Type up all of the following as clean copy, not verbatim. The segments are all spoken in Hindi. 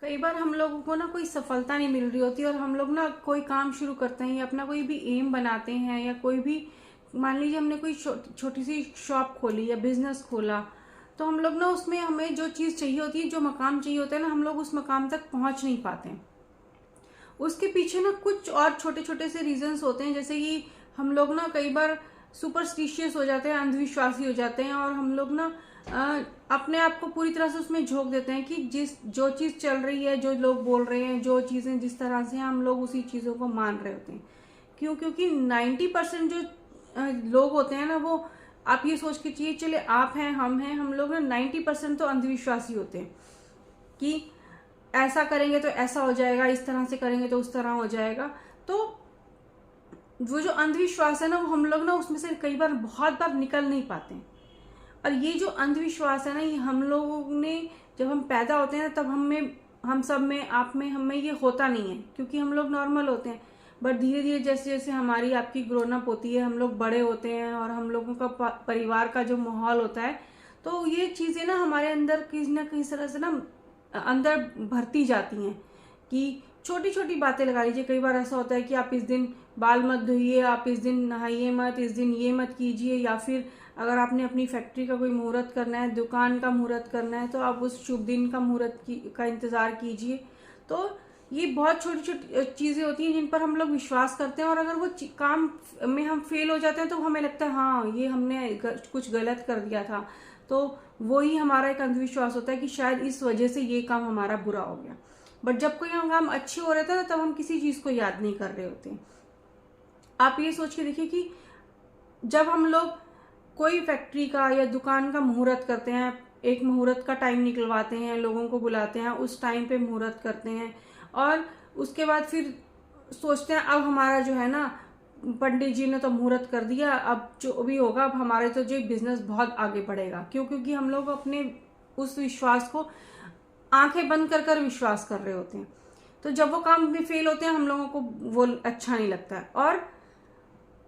कई बार हम लोगों को ना कोई सफलता नहीं मिल रही होती और हम लोग ना कोई काम शुरू करते हैं या अपना कोई भी एम बनाते हैं या कोई भी मान लीजिए हमने कोई छोटी सी शॉप खोली या बिजनेस खोला। तो हम लोग ना उसमें हमें जो चीज़ चाहिए होती है, जो मकाम चाहिए होता है ना, हम लोग उस मकाम तक पहुंच नहीं पाते हैं। उसके पीछे ना कुछ और छोटे छोटे से रीजंस होते हैं, जैसे कि हम लोग ना कई बार सुपरस्टिशियस हो जाते हैं, अंधविश्वासी हो जाते हैं और हम लोग ना अपने आप को पूरी तरह से उसमें झोंक देते हैं कि जो चीज़ चल रही है, जो लोग बोल रहे हैं, जो चीज़ें जिस तरह से हम लोग उसी चीज़ों को मान रहे होते हैं। क्योंकि 90% जो लोग होते हैं ना, वो आप ये सोच के चाहिए, चले आप हैं, हम लोग ना 90% तो अंधविश्वासी होते हैं कि ऐसा करेंगे तो ऐसा हो जाएगा, इस तरह से करेंगे तो उस तरह हो जाएगा। तो वो जो अंधविश्वास है ना, वो हम लोग ना उसमें से कई बार बहुत बार निकल नहीं पाते हैं। और ये जो अंधविश्वास है ना, ये हम लोगों ने जब हम पैदा होते हैं ना, तब हम सब में, आप में, हमें ये होता नहीं है क्योंकि हम लोग नॉर्मल होते हैं। बट धीरे धीरे जैसे जैसे हमारी आपकी ग्रोन अप होती है, हम लोग बड़े होते हैं और हम लोगों का परिवार का जो माहौल होता है, तो ये चीजें ना हमारे अंदर किसी ना किसी तरह से ना अंदर भरती जाती हैं कि छोटी छोटी बातें लगा लीजिए। कई बार ऐसा होता है कि आप इस दिन बाल मत धोइए, आप इस दिन नहाइए मत, इस दिन ये मत कीजिए, या फिर अगर आपने अपनी फैक्ट्री का कोई मुहूर्त करना है, दुकान का मुहूर्त करना है, तो आप उस शुभ दिन का मुहूर्त का इंतजार कीजिए। तो ये बहुत छोटी छोटी चीजें होती हैं जिन पर हम लोग विश्वास करते हैं, और अगर वो काम में हम फेल हो जाते हैं तो हमें लगता है हाँ, ये हमने कुछ गलत कर दिया था। तो वही हमारा एक अंधविश्वास होता है कि शायद इस वजह से ये काम हमारा बुरा हो गया। बट जब कोई काम अच्छे हो रहे थे तब हम किसी चीज को याद नहीं कर रहे होते। आप ये सोच के देखिए कि जब हम लोग कोई फैक्ट्री का या दुकान का मुहूर्त करते हैं, एक मुहूर्त का टाइम निकलवाते हैं, लोगों को बुलाते हैं, उस टाइम पे मुहूर्त करते हैं और उसके बाद फिर सोचते हैं अब हमारा जो है ना, पंडित जी ने तो मुहूर्त कर दिया, अब जो भी होगा, अब हमारे तो जो बिजनेस बहुत आगे बढ़ेगा। क्योंकि हम लोग अपने उस विश्वास को आंखें बंद कर कर विश्वास कर रहे होते हैं। तो जब वो काम भी फेल होते हैं, हम लोगों को वो अच्छा नहीं लगता है और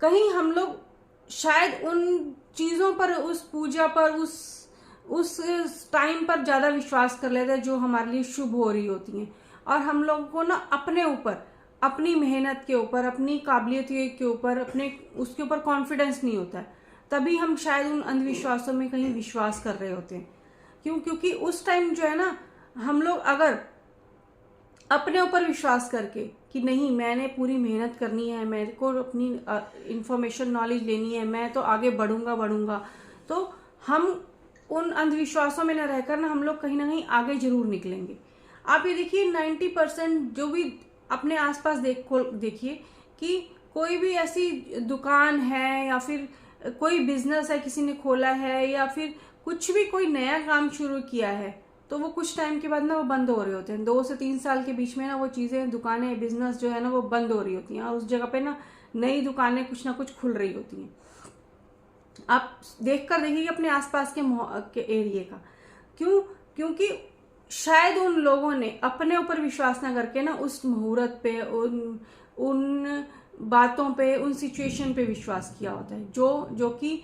कहीं हम लोग शायद उन चीजों पर, उस पूजा पर, उस टाइम पर ज्यादा विश्वास कर लेते हैं जो हमारे लिए शुभ हो रही होती हैं। और हम लोगों को ना अपने ऊपर, अपनी मेहनत के ऊपर, अपनी काबिलियत के ऊपर, अपने उसके ऊपर कॉन्फिडेंस नहीं होता है। तभी हम शायद उन अंधविश्वासों में कहीं विश्वास कर रहे होते हैं। क्योंकि उस टाइम जो है ना, हम लोग अगर अपने ऊपर विश्वास करके कि नहीं, मैंने पूरी मेहनत करनी है, मेरे को अपनी इंफॉर्मेशन नॉलेज लेनी है, मैं तो आगे बढ़ूंगा, तो हम उन अंधविश्वासों में न रहकर ना, हम लोग कहीं ना कहीं आगे जरूर निकलेंगे। आप ये देखिए 90% जो भी अपने आसपास देखिए कि कोई भी ऐसी दुकान है या फिर कोई बिजनेस है किसी ने खोला है या फिर कुछ भी कोई नया काम शुरू किया है, तो वो कुछ टाइम के बाद ना वो बंद हो रहे होते हैं। 2 से 3 साल के बीच में ना वो चीजें, दुकानें, बिजनेस जो है ना, वो बंद हो रही होती हैं और उस जगह पे ना नई दुकानें कुछ ना कुछ खुल रही होती हैं। आप देख कर देखिए अपने आसपास के एरिया का। क्योंकि शायद उन लोगों ने अपने ऊपर विश्वास ना करके ना उस मुहूर्त पे, उन बातों पे, उन सिचुएशन पे विश्वास किया होता है, जो कि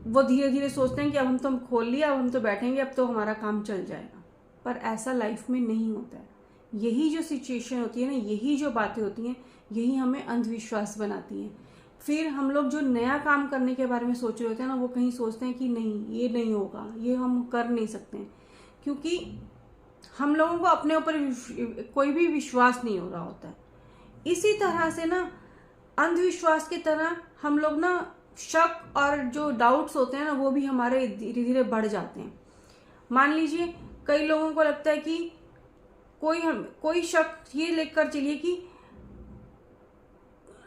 वो धीरे धीरे सोचते हैं कि अब हम तो खोल लिया, अब हम तो बैठेंगे, अब तो हमारा काम चल जाएगा। पर ऐसा लाइफ में नहीं होता है। यही जो सिचुएशन होती है ना, यही जो बातें होती हैं, यही हमें अंधविश्वास बनाती हैं। फिर हम लोग जो नया काम करने के बारे में सोच रहे होते हैं ना, वो कहीं सोचते हैं कि नहीं, ये नहीं होगा, ये हम कर नहीं सकते हैं। क्योंकि हम लोगों को अपने ऊपर कोई भी विश्वास नहीं हो रहा होता है। इसी तरह से ना, अंधविश्वास की तरह हम लोग ना शक और जो डाउट्स होते हैं ना, वो भी हमारे धीरे धीरे बढ़ जाते हैं। मान लीजिए कई लोगों को लगता है कि कोई शक ये लेकर चलिए कि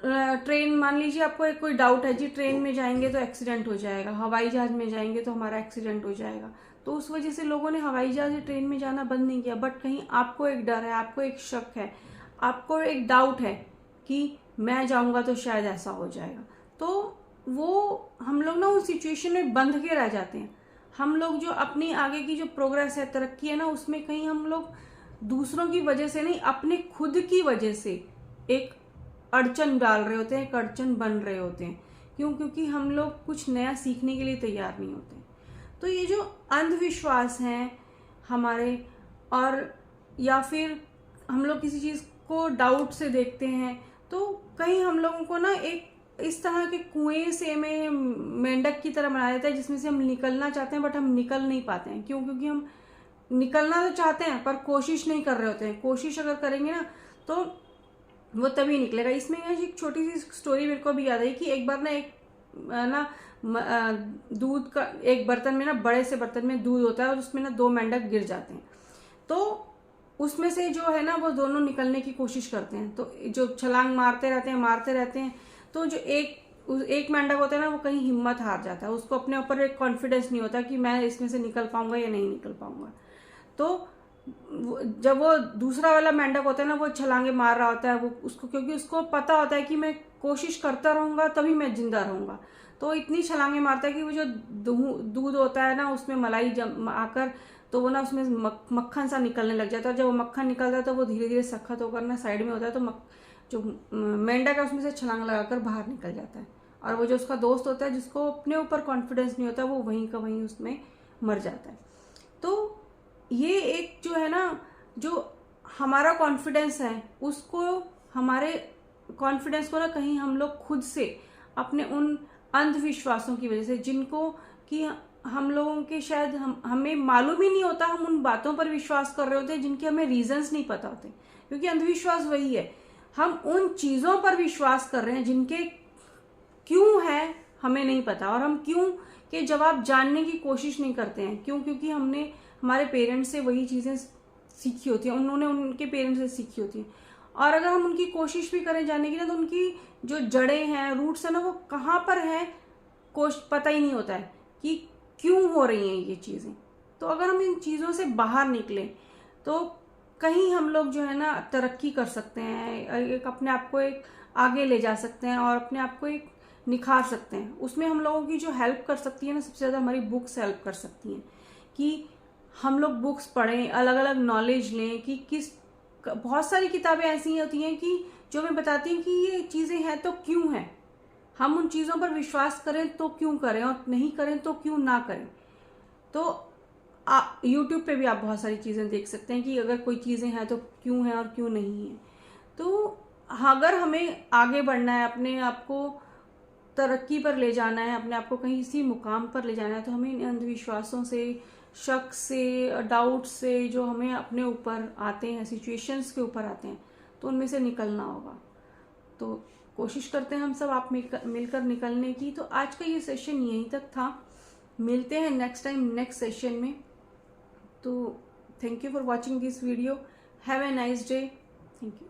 ट्रेन, मान लीजिए आपको कोई डाउट है जी, ट्रेन में जाएंगे तो एक्सीडेंट हो जाएगा, हवाई जहाज में जाएंगे तो हमारा एक्सीडेंट हो जाएगा। तो उस वजह से लोगों ने हवाई जहाज या ट्रेन में जाना बंद नहीं किया। बट कहीं आपको एक डर है, आपको एक शक है, आपको एक डाउट है कि मैं जाऊंगा तो शायद ऐसा हो जाएगा। तो वो हम लोग ना उस सिचुएशन में बंध के रह जाते हैं। हम लोग जो अपनी आगे की जो प्रोग्रेस है, तरक्की है ना, उसमें कहीं हम लोग दूसरों की वजह से नहीं, अपने खुद की वजह से एक अड़चन डाल रहे होते हैं, एक अड़चन बन रहे होते हैं। क्योंकि हम लोग कुछ नया सीखने के लिए तैयार नहीं होते। तो ये जो अंधविश्वास हैं हमारे, और या फिर हम लोग किसी चीज़ को डाउट से देखते हैं, तो कहीं हम लोगों को ना एक इस तरह के कुएं से में मेंढक की तरह बना देता है, जिसमें से हम निकलना चाहते हैं बट हम निकल नहीं पाते हैं। क्यों? क्योंकि हम निकलना तो चाहते हैं पर कोशिश नहीं कर रहे होते हैं। कोशिश अगर करेंगे ना तो वो तभी निकलेगा। इसमें एक छोटी सी स्टोरी मेरे को भी याद आई कि एक बार ना एक दूध का एक बर्तन में ना, बड़े से बर्तन में दूध होता है और उसमें ना 2 मेंढक गिर जाते हैं। तो उसमें से जो है ना वो दोनों निकलने की कोशिश करते हैं, तो जो छलांग मारते रहते हैं। तो जो एक मेंढक होता है ना वो कहीं हिम्मत हार जाता है, उसको अपने ऊपर एक कॉन्फिडेंस नहीं होता कि मैं इसमें से निकल पाऊंगा या नहीं निकल पाऊंगा। तो जब वो दूसरा वाला मेंढक होता है ना वो छलांगे मार रहा होता है, वो उसको, क्योंकि उसको पता होता है कि मैं कोशिश करता रहूंगा तभी मैं जिंदा रहूंगा। तो इतनी छलांगे मारता है कि वो जो दूध होता है ना उसमें मलाई जम आकर, तो वो ना उसमें मक्खन सा निकलने लग जाता है। जब वो मक्खन निकलता है तो वो धीरे धीरे सख्त होकर ना साइड में होता है, तो जो मेंढक है उसमें से छलांग लगाकर बाहर निकल जाता है। और वो जो उसका दोस्त होता है जिसको अपने ऊपर कॉन्फिडेंस नहीं होता, वो वहीं का वहीं उसमें मर जाता है। तो ये एक जो है ना, जो हमारा कॉन्फिडेंस है उसको, हमारे कॉन्फिडेंस को ना कहीं हम लोग खुद से अपने उन अंधविश्वासों की वजह से, जिनको कि हम लोगों के शायद हमें मालूम ही नहीं होता, हम उन बातों पर विश्वास कर रहे होते हैं जिनके हमें रीजंस नहीं पता होते। क्योंकि अंधविश्वास वही है, हम उन चीजों पर विश्वास कर रहे हैं जिनके क्यों है हमें नहीं पता, और हम क्यों के जवाब जानने की कोशिश नहीं करते हैं। क्यों? क्योंकि हमने हमारे पेरेंट्स से वही चीजें सीखी होती हैं, उन्होंने उनके पेरेंट्स से सीखी होती हैं। और अगर हम उनकी कोशिश भी करें जानने की ना, तो उनकी जो जड़ें हैं, रूट्स है ना, वो कहाँ पर है पता ही नहीं होता है कि क्यों हो रही हैं ये चीजें। तो अगर हम इन चीजों से बाहर निकले तो कहीं हम लोग जो है ना तरक्की कर सकते हैं, एक अपने आप को एक आगे ले जा सकते हैं और अपने आप को एक निखार सकते हैं। उसमें हम लोगों की जो हेल्प कर सकती है ना, सबसे ज़्यादा हमारी बुक्स हेल्प कर सकती हैं कि हम लोग बुक्स पढ़ें, अलग अलग नॉलेज लें कि बहुत सारी किताबें ऐसी होती हैं कि जो हमें बताती हैं कि ये चीज़ें हैं तो क्यों हैं, हम उन चीज़ों पर विश्वास करें तो क्यों करें, और नहीं करें तो क्यों ना करें। तो यूट्यूब पे भी आप बहुत सारी चीज़ें देख सकते हैं कि अगर कोई चीज़ें हैं तो क्यों है और क्यों नहीं है। तो अगर हमें आगे बढ़ना है, अपने आप को तरक्की पर ले जाना है, अपने आप को कहीं इसी मुकाम पर ले जाना है, तो हमें इन अंधविश्वासों से, शक से, डाउट से जो हमें अपने ऊपर आते हैं, सिचुएशंस के ऊपर आते हैं, तो उनमें से निकलना होगा। तो कोशिश करते हैं हम सब आप मिलकर निकलने की। तो आज का ये सेशन यहीं तक था, मिलते हैं नेक्स्ट टाइम नेक्स्ट सेशन में। तो thank you for watching this video, have a nice day, thank you.